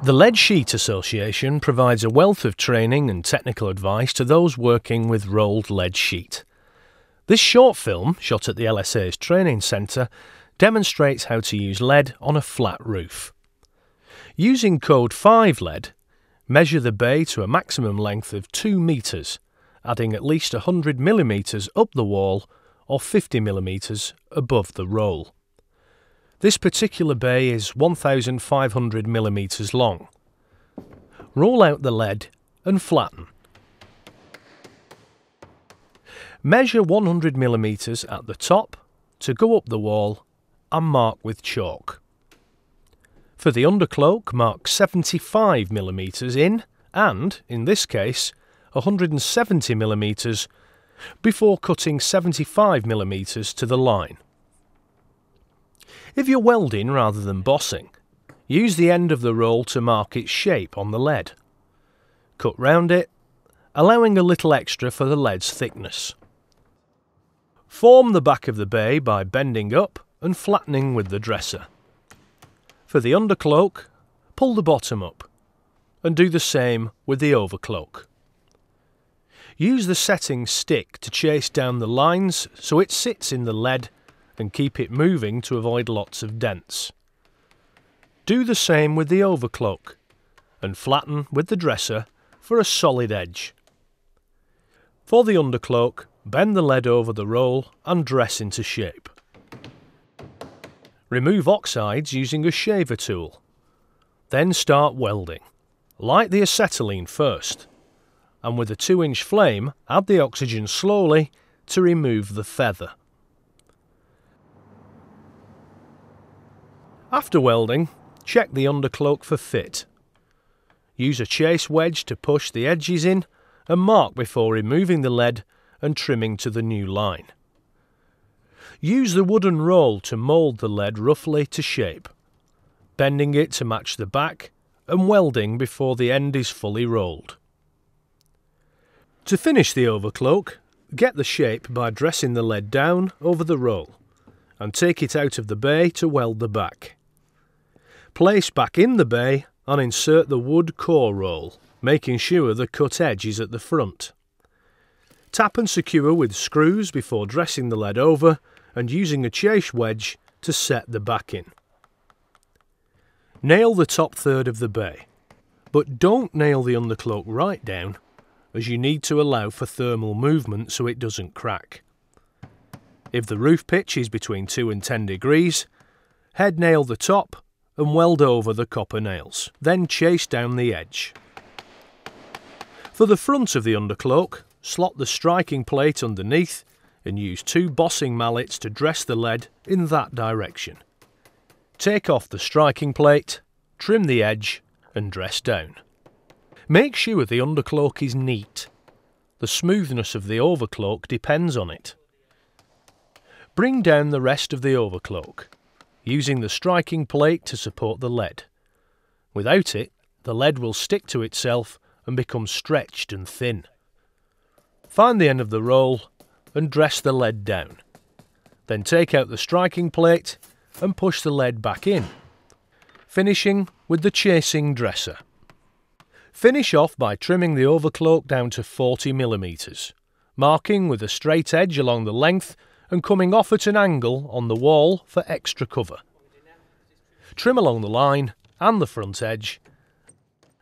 The Lead Sheet Association provides a wealth of training and technical advice to those working with rolled lead sheet. This short film, shot at the LSA's training centre, demonstrates how to use lead on a flat roof. Using code 5 lead, measure the bay to a maximum length of 2 metres, adding at least 100 mm up the wall or 50 mm above the roll. This particular bay is 1,500 mm long. Roll out the lead and flatten. Measure 100 mm at the top to go up the wall and mark with chalk. For the undercloak, mark 75 mm in and, in this case, 170 mm before cutting 75 mm to the line. If you're welding rather than bossing, use the end of the roll to mark its shape on the lead. Cut round it, allowing a little extra for the lead's thickness. Form the back of the bay by bending up and flattening with the dresser. For the undercloak, pull the bottom up, and do the same with the overcloak. Use the setting stick to chase down the lines so it sits in the lead and keep it moving to avoid lots of dents. Do the same with the overcloak and flatten with the dresser for a solid edge. For the undercloak, bend the lead over the roll and dress into shape. Remove oxides using a shaver tool. Then start welding. Light the acetylene first, and with a 2-inch flame add the oxygen slowly to remove the feather. After welding, check the undercloak for fit. Use a chase wedge to push the edges in and mark before removing the lead and trimming to the new line. Use the wooden roll to mould the lead roughly to shape, bending it to match the back and welding before the end is fully rolled. To finish the overcloak, get the shape by dressing the lead down over the roll and take it out of the bay to weld the back. Place back in the bay and insert the wood core roll, making sure the cut edge is at the front. Tap and secure with screws before dressing the lead over and using a chase wedge to set the back in. Nail the top third of the bay, but don't nail the undercloak right down, as you need to allow for thermal movement so it doesn't crack. If the roof pitch is between 2 and 10 degrees, head nail the top and weld over the copper nails, then chase down the edge. For the front of the undercloak, slot the striking plate underneath and use 2 bossing mallets to dress the lead in that direction. Take off the striking plate, trim the edge and dress down. Make sure the undercloak is neat. The smoothness of the overcloak depends on it. Bring down the rest of the overcloak, using the striking plate to support the lead. Without it, the lead will stick to itself and become stretched and thin. Find the end of the roll and dress the lead down. Then take out the striking plate and push the lead back in, finishing with the chasing dresser. Finish off by trimming the overcloak down to 40 mm, marking with a straight edge along the length and coming off at an angle on the wall for extra cover. Trim along the line and the front edge,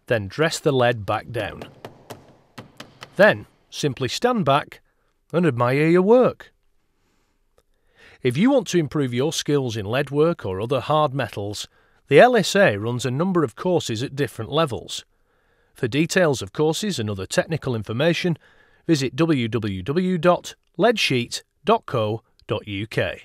then dress the lead back down. Then simply stand back and admire your work. If you want to improve your skills in lead work or other hard metals, the LSA runs a number of courses at different levels. For details of courses and other technical information, visit www.leadsheet.co.uk.